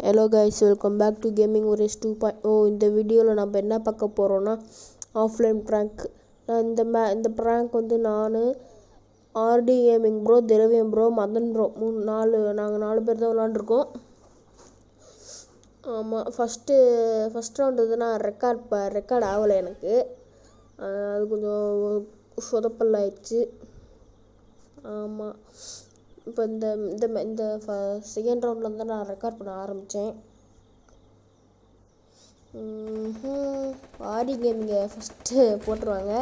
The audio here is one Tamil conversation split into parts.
Hello guys, welcome back to gaming ஒரேஸ் 2.0. இந்த வீடியோவில் நம்ம என்ன பார்க்க போகிறோன்னா ஆஃப்லைன் ப்ராங்க். இந்த ப்ராங்க் வந்து நான், ஆர்டி கேமிங் ப்ரோ, திரவியம் ப்ரோ, மதன் ப்ரோ நாங்கள் 4 பேர் தான் விளாண்டுருக்கோம். ஆமாம், ஃபஸ்ட் ரவுண்டு வந்து நான் ரெக்கார்ட் ஆகலை எனக்கு. அது கொஞ்சம் சொதப்பல் ஆயிடுச்சு. ஆமாம், இப்போ இந்த செகண்ட் ரவுண்டில் வந்து நான் ரெக்கார்ட் பண்ண ஆரம்பித்தேன். ஆடி கேமிங்க ஃபஸ்ட்டு போட்டுருவாங்க.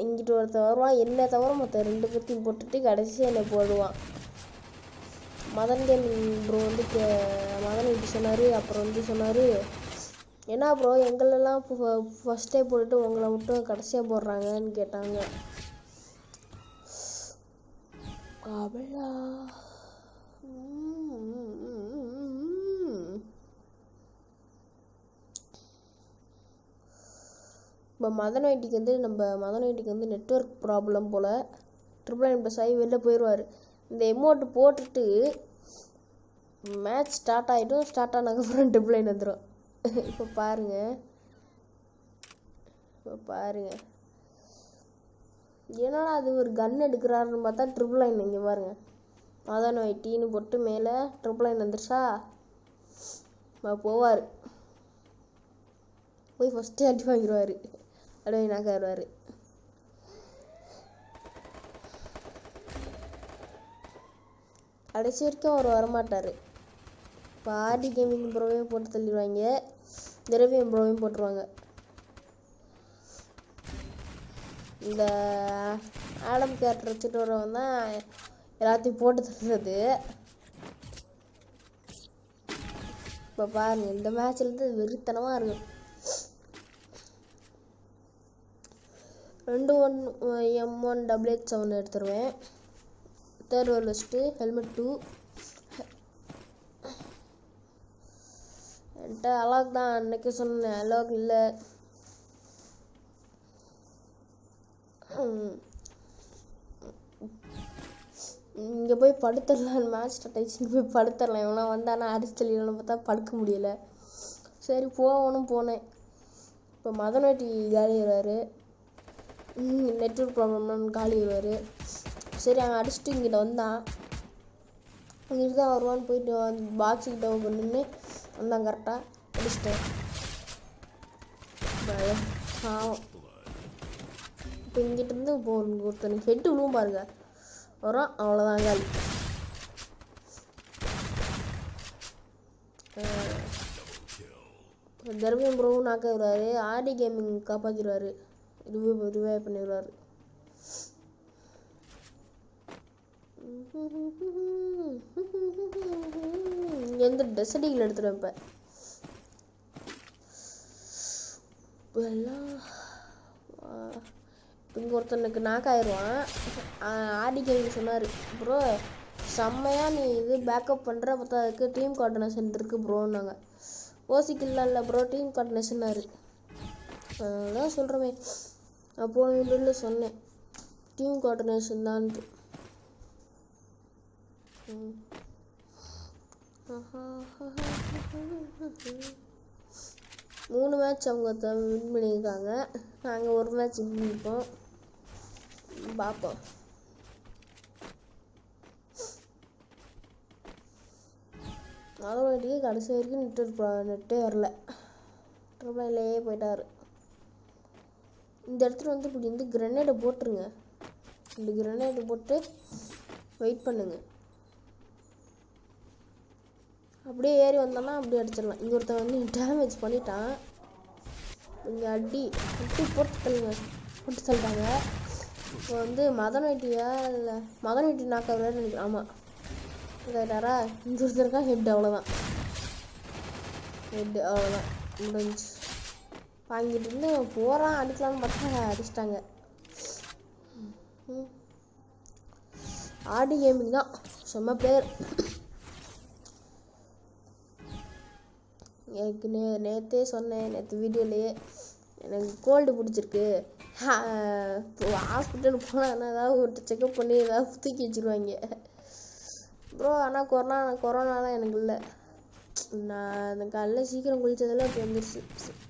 இங்கிட்ட ஒருத்தர் வருவான், என்னை தவிர மற்ற 2 பேர்த்தையும் போட்டுட்டு கடைசி என்னை போடுவான். மதன் கேமிங் ப்ரோ வந்து மதன் இப்படி சொன்னார். அப்புறம் வந்து சொன்னார், என்ன ப்ரோ எங்களெல்லாம் ஃபஸ்ட்டே போட்டுட்டு உங்களை மட்டும் கடைசியாக போடுறாங்கன்னு கேட்டாங்க. அவளா இப்போ மதன் ஐடிக்கு வந்து நெட்வொர்க் ப்ராப்ளம் போல். 999+ ஆகி வெளில போயிடுவார். இந்த எமௌண்ட் போட்டுட்டு மேட்ச் ஸ்டார்ட் ஆகிடும். ஸ்டார்ட் ஆனதுக்கப்புறம் 999 வந்துடும். இப்போ பாருங்க ஏன்னா அது ஒரு கன் எடுக்கிறாருன்னு பார்த்தா 999. இங்கே பாருங்க, மதன் ஐடின்னு போட்டு மேலே 999 வந்துருச்சா. போவார், போய் ஃபஸ்ட்டு அடி வாங்கிடுவார், அப்படியே நாக்காருவார். கடைசி வரைக்கும் அவர் வரமாட்டார். இப்போ ஆர்டி கேமிங் ப்ரோவையும் போட்டு தள்ளிடுவாங்க, திரவியம் ப்ரோவையும் போட்டுருவாங்க. இந்த ஆடம் கேரக்டர் வச்சுட்டு வரவன் தான் எல்லாத்தையும் போட்டு தள்ளுறது. இப்போ பாருங்க, இந்த மேட்ச்லேருந்து வெறித்தனமாக இருக்கும். 2 M1 WH7 எடுத்துருவேன். தேர்ட் வேர்ல்டு வச்சுட்டு ஹெல்மெட் 2 என்கிட்ட அலாக் தான். அன்னைக்கு சொன்னேன், அலாக் இல்லை. இங்கே போய் படுத்துடலாம், மேட்ச் ஸ்டார்ட் ஆகிடுச்சு, போய் படுத்துடலாம். இவனா வந்தானா அடிச்சு தள்ளிடலாம்னு பார்த்தா படுக்க முடியலை. சரி போனேன். இப்போ மதன் ஐடி காலி வருவார், நெட்வொர்க் ப்ராப்ளம்னு காலி வருவார். சரி, அங்கே அடிச்சுட்டு இங்கிட்ட வந்தான். இங்கிட்டு தான் வருவான்னு போயிட்டு பாக்ஸுக்கிட்ட நின்று வந்தான். கரெக்டாக அடிச்சிட்டேன். இப்போ இங்கிட்டிருந்து ஒருத்தனுக்கு ஹெட்டு விழுவும் பாருங்க, வரும், அவ்வளோதான் காலி. திரவியம் ப்ரோவும் நாக்க வருவார், ஆர்டி கேமிங் காப்பாற்றிடுவார், ரிவைவ் பண்ணிடுவார். இங்கேருந்து டெசர்டிகில் எடுத்துடுவேன். இப்போ எல்லாம் இங்கே ஒருத்தனுக்கு நாக்காயிருவான். ஆர்டி கேமிங் சொன்னார், ப்ரோ செம்மையாக நீ இது பேக்கப் பண்ணுற, பார்த்தா அதுக்கு டீம் கோஆர்டினேஷன் இருக்குது ப்ரோன்னாங்க. ஓசிக்கு இல்லை ப்ரோ, டீம் கோஆர்டினேஷன்னாரு. அதான் சொல்கிறேன், அப்போது இல்லை சொன்னேன், டீம் கோஆர்டினேஷன் தான்ட்டு. 3 மேட்ச் அவங்க வின் பண்ணியிருக்காங்க, நாங்கள் 1 மேட்ச் வின் பண்ணியிருக்கோம். பார்ப்போம். அதோட கடைசி வரைக்கும் நெட்டே வரல, ட்ரிபிள்லேயே போயிட்டார். இந்த இடத்துல வந்து இப்படி வந்து கிரனேடை போட்டுருங்க. இந்த கிரனேடை போட்டு வெயிட் பண்ணுங்க. அப்படியே ஏறி வந்தோம்னா அப்படியே அடிச்சிடலாம். இங்கே ஒருத்தன் வந்து டேமேஜ் பண்ணிட்டான். இங்கே அடி போட்டு தள்ளிட்டாங்க. இப்போ வந்து மதன் ஐட்டியா இல்லை மதன் ஐட்டி நாக்காவில்லைன்னு நினைக்கிறேன். ஆமாம், கேட்டாரா. இங்கே ஒருத்தருக்கா ஹெட், அவ்வளோதான் முடிஞ்சு. வாங்கிட்டு இருந்து போகிறான், அடிக்கலான்னு பார்த்தா அடிச்சிட்டாங்க. ஆர்டி கேமிங் தான் செம்ம பிளேயர். எனக்கு நேற்றே சொன்னேன், நேற்று வீடியோலேயே எனக்கு கோல்டு பிடிச்சிருக்கு, ஹாஸ்பிட்டலுக்கு போனால் ஏதாவது ஒரு செக்கப் பண்ணி ஏதாவது தூக்கி வச்சுருவாங்க. ப்ரோ ஆனால் கொரோனாலாம் எனக்கு இல்லை. நான் அந்த காலையில் சீக்கிரம் குளித்ததெல்லாம் இப்போ வந்துருச்சு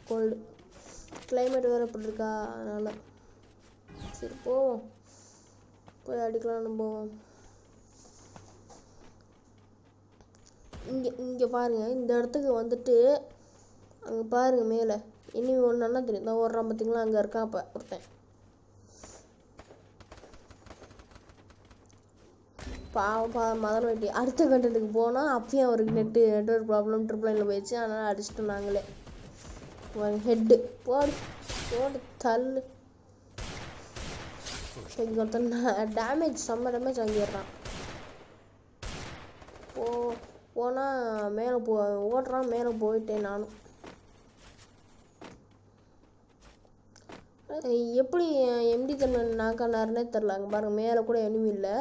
கோல்டு. கிளைமேட் வேறு எப்படி இருக்கா அதனால். சரி போவோம், போய் அடிக்கலாம்னு போவோம். இங்கே பாருங்கள், இந்த இடத்துக்கு வந்துட்டு அங்கே பாருங்கள் மேலே இனி ஒன்றுன்னா தெரியும் தான் ஓடுறான் பார்த்தீங்களா, அங்கே இருக்கான் அப்போ ஒருத்தன். பாவம் மதன் வெட்டி அடுத்த கண்டத்துக்கு போனால் அப்பயும் அவருக்கு நெட்ஒர்க் ப்ராப்ளம் ட்ரிப்ளைனில் போயிடுச்சு. அதனால் அடிச்சிட்டோம் நாங்களே. ஹெட்டு போடு தள்ளு. இங்கே ஒருத்தன் டேமேஜ் செம்ம டேமேஜ் வாங்கிடுறான். போனால் மேலே ஓடுறான். மேலே போயிட்டேன் நானும். எப்படி எம்டி தன்மை நாக்கானாருன்னே தெரில. அங்கே பாருங்கள் மேலே கூட எனிமி இல்லை.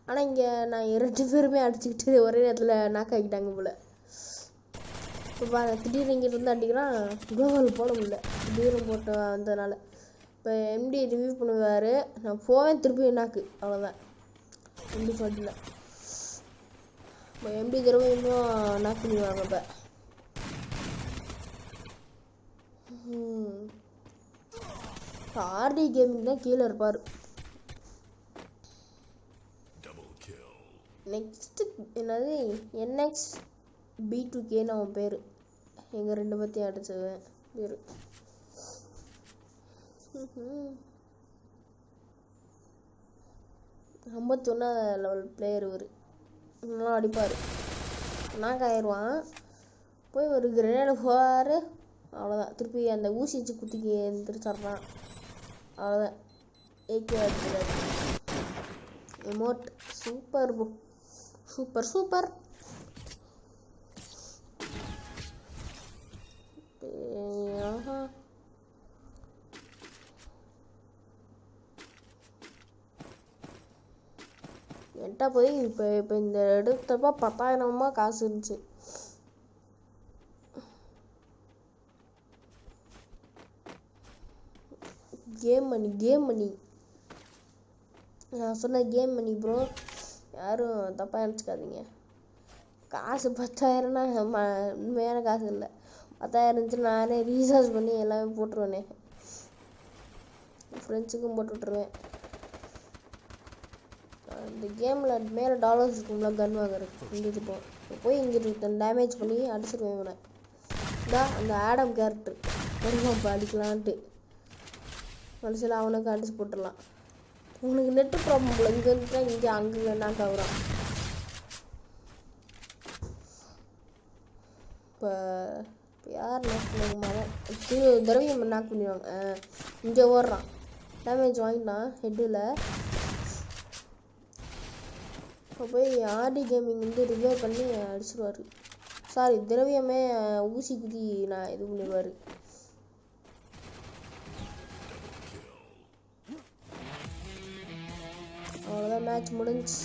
ஆனால் இங்கே நான் 2 பேருமே அடிச்சுக்கிட்டு ஒரே நேரத்தில் நாக்காக்கிட்டாங்க போல். இப்போ பாருங்கள் திடீர்னு இங்கிட்டு இருந்து அடிக்கிறான். குளோவல் போட முடியல திடீர்னு போட்டு வந்ததுனால. இப்போ எம்டி ரிவ்யூ பண்ணுவார், நான் போவேன் திருப்பி நாக்கு, அவ்வளோதான். எம்டி பாட்டில் இப்போ எம்டி தடவை இன்னும் நாக்கு பண்ணிடுவாங்க. இப்போ ஆர்டி கேமிங் தான் கீழே இருப்பார். நெக்ஸ்ட்டு என்னது NXB2Kன்னு அவன் பேர். எங்கள் 2 பற்றியும் அடிச்சவன் பேர். 51 லெவல் பிளேயர் இவர். நல்லா அடிப்பார். நாக்காயிருவான். போய் ஒரு கிரேனேடு போவார், அவ்வளோதான். திருப்பி அந்த ஊசி வச்சு குத்திக்கு எந்திரிச்சிட்றான், அவ்வளோதான். ஏகே அடிக்கிறார். Emote super bro, super. என்கிட்ட போய் இப்போ இந்த எடுத்தப்போ 10,000 காசு இருந்துச்சு. கேம் மணி நான் சொன்ன கேம் மணி ப்ரோ, யாரும் தப்பாக நினச்சிக்காதீங்க. காசு 10,000னா உண்மையான காசு இல்லை. 10,000 இருந்துச்சு நானே ரீசார்ஜ் பண்ணி எல்லாமே போட்டுருவேனே. ஃப்ரெண்ட்ஸுக்கும் போட்டு விட்ருவேன். இந்த கேமில் மேலே டாலர்ஸ் இருக்கும்ல கன் வாங்குறதுக்கு, இங்கிட்டு போய் இங்கிட்டு டேமேஜ் பண்ணி அடிச்சிருவேன் இவனை. இதான் அந்த ஆடம் கேரக்டர் வருவான் இப்போ அடிக்கலான்ட்டு. மனுஷில் அவனுக்கு அடிச்சு போட்டுடலாம். உனக்கு நெட்டு ப்ராப்ளம் போல, இங்கே வந்துட்டா இங்கே அங்கே நாக்கு ஆகுறான். இப்போ யார் நாக்கு மகன் தடவையும் நாக்கு பண்ணிடுவாங்க. இங்கே ஓடுறான், டேமேஜ் வாங்கிட்டான் ஹெட்டில். இப்போ போய் ஆர்டி கேமிங் ரிவைவ் பண்ணி அடிச்சிடுவார். சாரி, திரவியமே ஊசி குதி நான் இது பண்ணிடுவார். அவ்வளோதான், மேட்ச் முடிஞ்சு.